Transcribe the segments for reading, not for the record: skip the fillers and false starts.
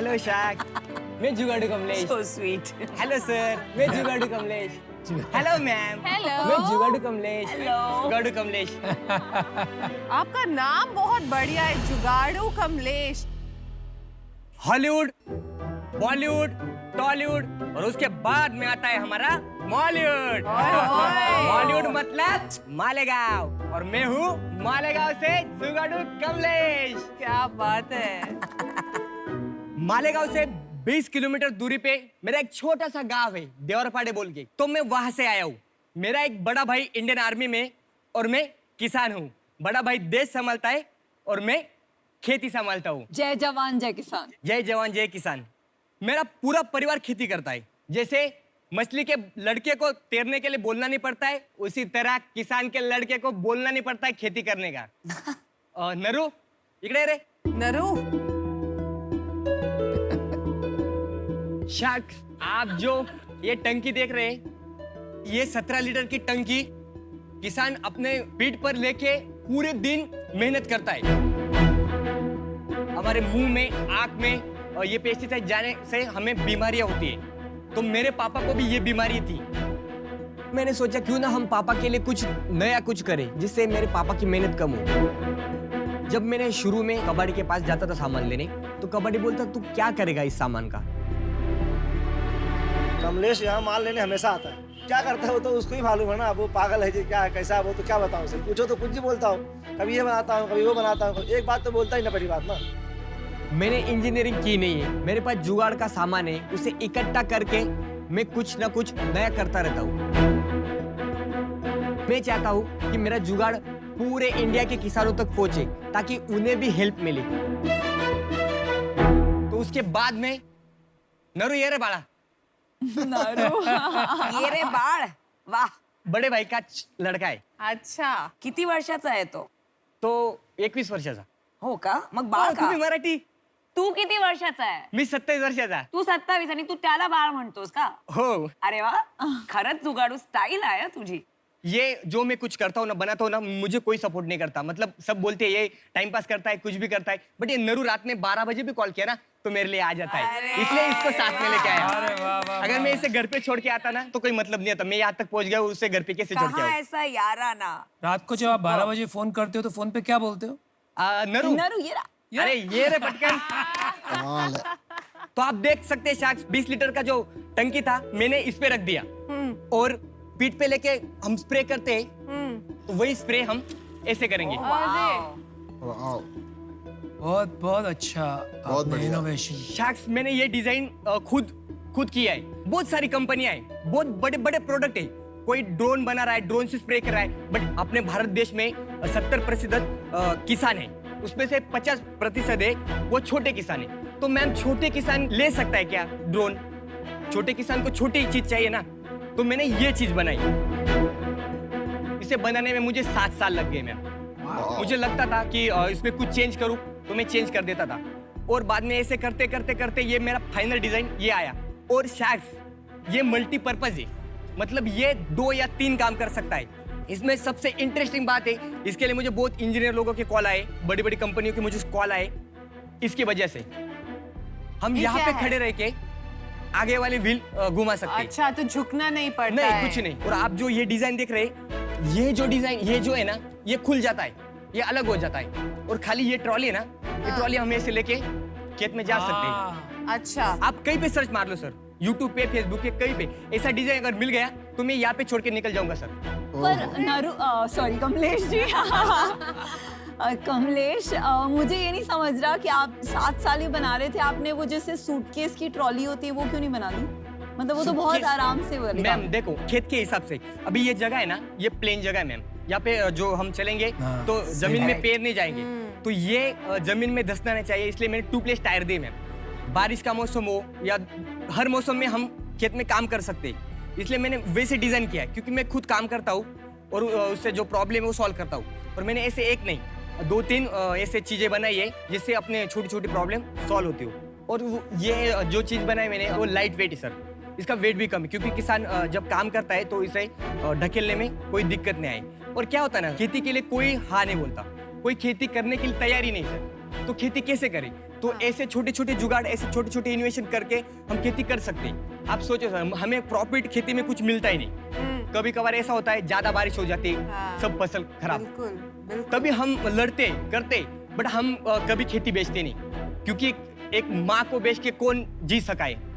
Hello शाक, मैं जुगाड़ू Kamlesh. So sweet. Hello sir, मैं जुगाड़ू कमलेश। Hello ma'am, Hello. मैं जुगाड़ू कमलेश। Hello. जुगाड़ू कमलेश। आपका नाम बहुत बढ़िया है, जुगाड़ू कमलेश। हॉलीवुड, बॉलीवुड, टॉलीवुड और उसके बाद में आता है हमारा मॉलीवुड। मॉलीवुड मतलब मालेगांव और मैं हूँ मालेगांव से जुगाड़ू कमलेश। क्या बात है। मालेगांव से 20 किलोमीटर दूरी पे मेरा एक छोटा सा गांव है, देवरपाड़े बोल के, तो मैं वहां से आया हूँ। मेरा एक बड़ा भाई इंडियन आर्मी में और मैं किसान हूँ। बड़ा भाई देश संभालता है और मैं खेती संभालता हूँ। जय जवान जय किसान। जय जवान जय किसान। मेरा पूरा परिवार खेती करता है। जैसे मछली के लड़के को तैरने के लिए बोलना नहीं पड़ता है, उसी तरह किसान के लड़के को बोलना नहीं पड़ता है खेती करने का। नरू इकड़े रे। नरू, शख्स, आप जो ये टंकी देख रहे हैं, ये 17 लीटर की टंकी किसान अपने पीठ पर लेके पूरे दिन मेहनत करता है। हमारे मुंह में, आंख में और ये पेस्टिसाइड जाने से हमें बीमारियां होती है। तो मेरे पापा को भी ये बीमारी थी। मैंने सोचा क्यों ना हम पापा के लिए कुछ नया कुछ करें जिससे मेरे पापा की मेहनत कम हो। जब मैंने शुरू में कबाड़ी के पास जाता था सामान लेने, तो कबाड़ी बोलता तू क्या करेगा इस सामान का। कमलेश यहाँ माल लेने हमेशा आता है। क्या करता है वो तो उसको ही मालूम है ना। वो पागल है जी, क्या है कैसा है वो तो क्या बताऊँ उसे। पूछो तो कुछ ही बोलता हूँ, कभी ये बनाता हूँ कभी वो बनाता हूँ। एक बात तो बोलता ही ना, पहली बात ना। मैंने इंजीनियरिंग की नहीं है, मेरे पास जुगाड़ का सामान है, उसे इकट्ठा करके मैं कुछ ना कुछ नया करता रहता हूँ। मैं चाहता हूँ कि मेरा जुगाड़ पूरे इंडिया के किसानों तक पहुंचे ताकि उन्हें भी हेल्प मिले। तो उसके बाद में नरू ये रे बाड़ा, ये रे बाळ, वाह. बड़े भाई का लड़का है। अच्छा, किती वर्षाचा आहे तो? तो 21 वर्षाचा। हो का? मग बाळ का? तुम्ही मराठी, तू किती वर्षाचा आहे? मी 27 वर्षाचा। तू 27 आणि तू त्याला बाळ म्हणतोस का? हो, अरे वा, खरंच जुगाडू स्टाईल आहे हं तुझी. ये जो मैं कुछ करता हूँ ना, बनाता हूँ ना, मुझे कोई सपोर्ट नहीं करता। मतलब सब बोलते हैं ये टाइम पास करता है, कुछ भी करता है, बट ये नरू रात में 12 बजे भी कॉल किया ना तो मेरे लिए आ जाता है, इसलिए इसको साथ में लेके आया। अगर मैं इसे घर पे छोड़ के आता ना तो कोई मतलब नहीं आता। मैं यहाँ तक पहुँच गया, उसे घर पे कैसे छोड़ के कहाँ आऊँ? ऐसा याराना. रात को जब आप 12 बजे फोन करते हो तो फोन पे क्या बोलते हो? नरू, नरू ये रहा. अरे ये रे पटकन। तो आप देख सकते हैं शाक्स, 20 लीटर का जो टंकी था मैंने इस पे रख दिया और पीठ पे लेके हम स्प्रे करते हैं, तो वही स्प्रे हम ऐसे करेंगे। बहुत बहुत अच्छा, आपने इनोवेशन। शाक्स, मैंने ये डिजाइन खुद किया है। बहुत सारी कंपनियां हैं, बहुत बड़े बड़े प्रोडक्ट है। कोई ड्रोन बना रहा है, ड्रोन से स्प्रे कर रहा है, बट अपने भारत देश में 70% किसान है, उसमें से 50% है वो छोटे किसान है। तो मैम, छोटे किसान ले सकता है क्या ड्रोन? छोटे किसान को छोटी चीज चाहिए ना, तो मैंने ये चीज बनाई। इसे बनाने में मुझे 7 साल लग गए मैम। मुझे लगता था कि इसमें कुछ चेंज करूं तो मैं चेंज कर देता था, और बाद में ऐसे करते करते करते ये मेरा फाइनल डिजाइन ये आया। और शायद ये मल्टीपर्पज है, मतलब ये 2 या 3 काम कर सकता है। इसमें सबसे इंटरेस्टिंग बात है, इसके लिए मुझे बहुत इंजीनियर लोगों के कॉल आए, बड़ी बड़ी कंपनियों के मुझे कॉल आए। इसकी वजह से हम यहाँ पे खड़े रह के आगे वाली व्हील घुमा सकते हैं। अच्छा, तो झुकना नहीं पड़ता नहीं, है। कुछ नहीं। और आप जो ये डिजाइन देख रहे हैं, ये जो डिजाइन, ये जो है ना, ये खुल जाता है, ये अलग हो जाता है। और खाली ये ट्रॉली है ना, ये ट्रॉली हम ऐसे लेके खेत में जा सकते हैं। अच्छा, आप कहीं पे सर्च मार लो सर, यूट्यूब पे, फेसबुक पे, कहीं पे ऐसा डिजाइन अगर मिल गया तो मैं यहाँ पे छोड़ के निकल जाऊंगा सर। पर नरू, सॉरी कमलेश जी। कमलेश, मुझे ये नहीं समझ रहा कि आप 7 साल ही बना रहे थे, आपने वो जैसे सूटकेस की ट्रॉली होती है वो क्यों नहीं बना दी? मतलब वो तो बहुत सूटकेस- आराम से बनेगा। मैम देखो, खेत के हिसाब से अभी ये जगह है ना, ये प्लेन जगह है मैम। यहाँ पे जो हम चलेंगे हाँ, तो जमीन में right. पैर नहीं जाएंगे, तो ये जमीन में धंसना नहीं चाहिए, इसलिए मैंने 2 प्लेस टायर दिए मैम। बारिश का मौसम हो या हर मौसम में हम खेत में काम कर सकते हैं, इसलिए मैंने वैसे डिजाइन किया है। क्योंकि मैं खुद काम करता हूँ और उससे जो प्रॉब्लम है वो सॉल्व करता हूँ, और मैंने ऐसे एक नहीं 2-3 ऐसे चीजें बनाई है जिससे अपने छोटी छोटी प्रॉब्लम सॉल्व होती हो। और ये जो चीज बनाई मैंने वो लाइट वेट है सर, इसका वेट भी कम है, क्योंकि किसान जब काम करता है तो इसे ढकेलने में कोई दिक्कत नहीं आई। और क्या होता है ना, खेती के लिए कोई हाँ नहीं बोलता, कोई खेती करने के लिए तैयारी नहीं सर। तो खेती कैसे करें? तो ऐसे छोटे छोटे जुगाड़, ऐसे छोटे छोटे इन्वेशन करके हम खेती कर सकते हैं। आप सोचो सर, हमें प्रॉफिट खेती में कुछ मिलता ही नहीं। कभी कभार ऐसा होता है, ज्यादा बारिश हो जाती है, हाँ। सब फसल खराब, बिल्कुल बिल्कुल। तभी हम लड़ते करते, बट हम कभी खेती बेचते नहीं, क्योंकि एक माँ को बेच के कौन जी सका है?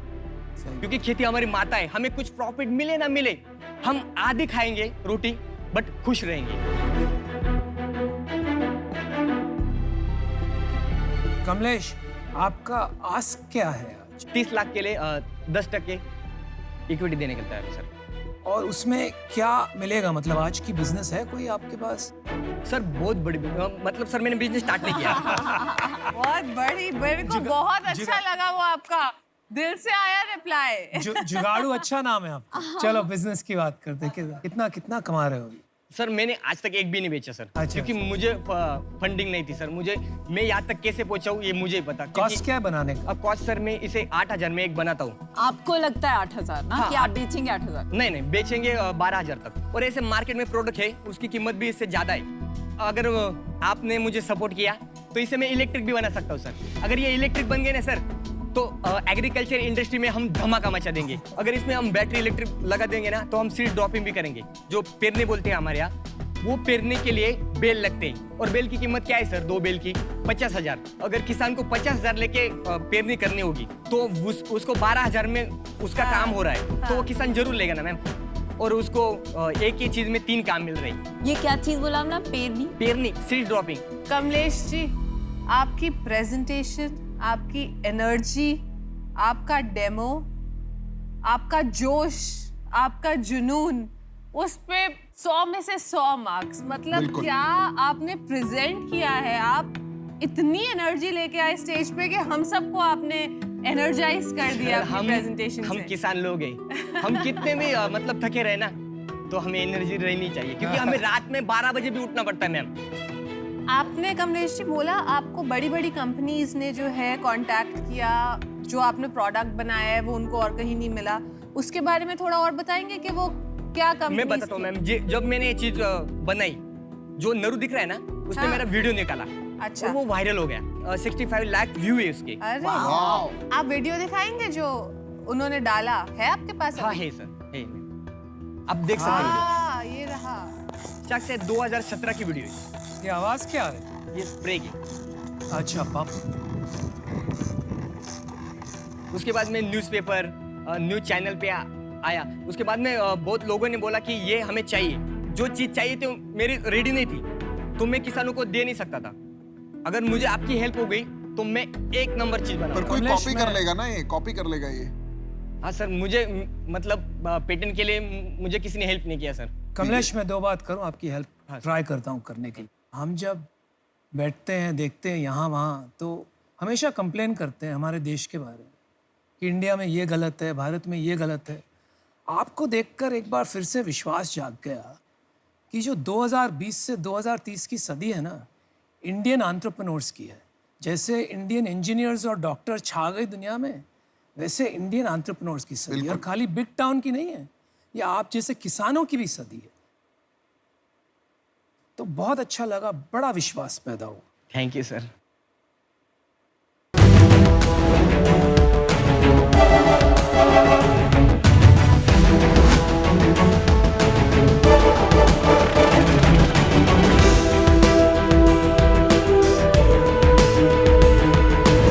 क्योंकि खेती हमारी माता है। हमें कुछ प्रॉफिट मिले ना मिले, हम आधी खाएंगे रोटी, बट खुश रहेंगे। कमलेश, आपका आस्क क्या है आज? 30 लाख के लिए 10% इक्विटी देने का तैयार है सर। और उसमें क्या मिलेगा? मतलब आज की बिजनेस है कोई आपके पास? सर बहुत बड़ी, मतलब सर मैंने बिजनेस स्टार्ट नहीं किया। बहुत बड़ी, मेरे को बहुत अच्छा लगा वो आपका दिल से आया रिप्लाई। जुगाड़ू अच्छा नाम है आपका। चलो बिजनेस की बात करते हैं। कितना कितना कमा रहे हो अभी? सर मैंने आज तक एक भी नहीं बेचा सर, अच्छा, क्योंकि मुझे फंडिंग नहीं थी सर। मैं यहाँ तक कैसे पहुंचा हूँ ये मुझे ही पता। कॉस्ट क्या है बनाने का? अब कॉस्ट सर मैं इसे 8,000 में एक बनाता हूँ। आपको लगता है 8,000 ना हाँ, कि आप बेचेंगे 8,000? नहीं बेचेंगे 12,000 तक। और ऐसे मार्केट में प्रोडक्ट है, उसकी कीमत भी इससे ज्यादा है। अगर आपने मुझे सपोर्ट किया तो इसे मैं इलेक्ट्रिक भी बना सकता हूँ सर। अगर ये इलेक्ट्रिक बन गए ना सर, तो एग्रीकल्चर इंडस्ट्री में हम धमाका मचा देंगे। अगर इसमें हम बैटरी इलेक्ट्रिक लगा देंगे ना, तो हम सीड ड्रॉपिंग भी करेंगे। जो पेरने बोलते हैं हमारे यहाँ, वो पेरने के लिए बेल लगते हैं। और बेल की कीमत क्या है सर? 2 बेल की 50,000। अगर किसान को 50,000 लेके पेरनी करनी होगी, तो उसको 12,000 में उसका काम हो रहा है, तो वो किसान जरूर लेगा ना मैम। और उसको एक ही चीज में 3 काम मिल रहे हैं। ये क्या चीज बोला आपने? पेरनी, सीड ड्रॉपिंग। कमलेश जी, आपकी प्रेजेंटेशन, आपकी एनर्जी, आपका डेमो, आपका जोश, आपका जुनून, उस पे 100 में से 100 मार्क्स। मतलब क्या आपने प्रेजेंट किया है। आप इतनी एनर्जी लेके आए स्टेज पे कि हम सबको आपने एनर्जाइज कर दिया अपनी प्रेजेंटेशन हम से। किसान लोग हैं, हम कितने भी मतलब थके रहे ना, तो हमें एनर्जी रहनी चाहिए, क्योंकि हमें रात में 12 बजे भी उठना पड़ता है मैम। आपने कमलेश जी बोला आपको बड़ी बड़ी कंपनीज ने जो है कांटेक्ट किया, जो आपने प्रोडक्ट बनाया है वो उनको और कहीं नहीं मिला। उसके बारे में थोड़ा और बताएंगे कि वो क्या कंपनी? मैं बताता हूँ मैम। जब मैंने ये चीज बनाई, जो नरू दिख रहा है ना, उसने हाँ। मेरा वीडियो निकाला। अच्छा। और वो वायरल हो गया। 65 लाख व्यू है उसके। अरे आप वीडियो दिखाएंगे जो उन्होंने डाला है आपके पास? हाँ है सर, है। आप देख सकते हैं वीडियो। हाँ, ये रहा। शायद से 2017 की वीडियो है। ये आवाज क्या आ रही है? ये स्प्रे की। अच्छा पंप। उसके बाद मैं न्यूज़पेपर, न्यूज चैनल पे आया। उसके बाद में बहुत लोगों ने बोला कि ये हमें चाहिए। जो चीज चाहिए थी मेरी रेडी नहीं थी, तो मैं किसानों को दे नहीं सकता था। अगर मुझे आपकी हेल्प हो गई तो मैं एक नंबर चीज पर बनाऊंगा। कोई कमलेश कॉपी कर लेगा ना, ये कॉपी कर लेगा ये। हाँ सर, मुझे मतलब पेटेंट के लिए मुझे किसी ने हेल्प नहीं किया सर। कमलेश, मैं 2 बात करूं, आपकी हेल्प हाँ। ट्राई करता हूं करने की। हम जब बैठते हैं, देखते हैं यहाँ वहाँ, तो हमेशा कंप्लेन करते हैं हमारे देश के बारे में कि इंडिया में ये गलत है, भारत में ये गलत है। आपको देखकर एक बार फिर से विश्वास जाग गया कि जो 2020 से 2030 की सदी है ना, इंडियन एंटरप्रेन्योर्स की है। जैसे इंडियन इंजीनियर्स और डॉक्टर छा गए दुनिया में, वैसे इंडियन एंटरप्रेन्योर्स की सदी। और खाली बिग टाउन की नहीं है, ये आप जैसे किसानों की भी सदी है। तो बहुत अच्छा लगा, बड़ा विश्वास पैदा हुआ। Thank you sir.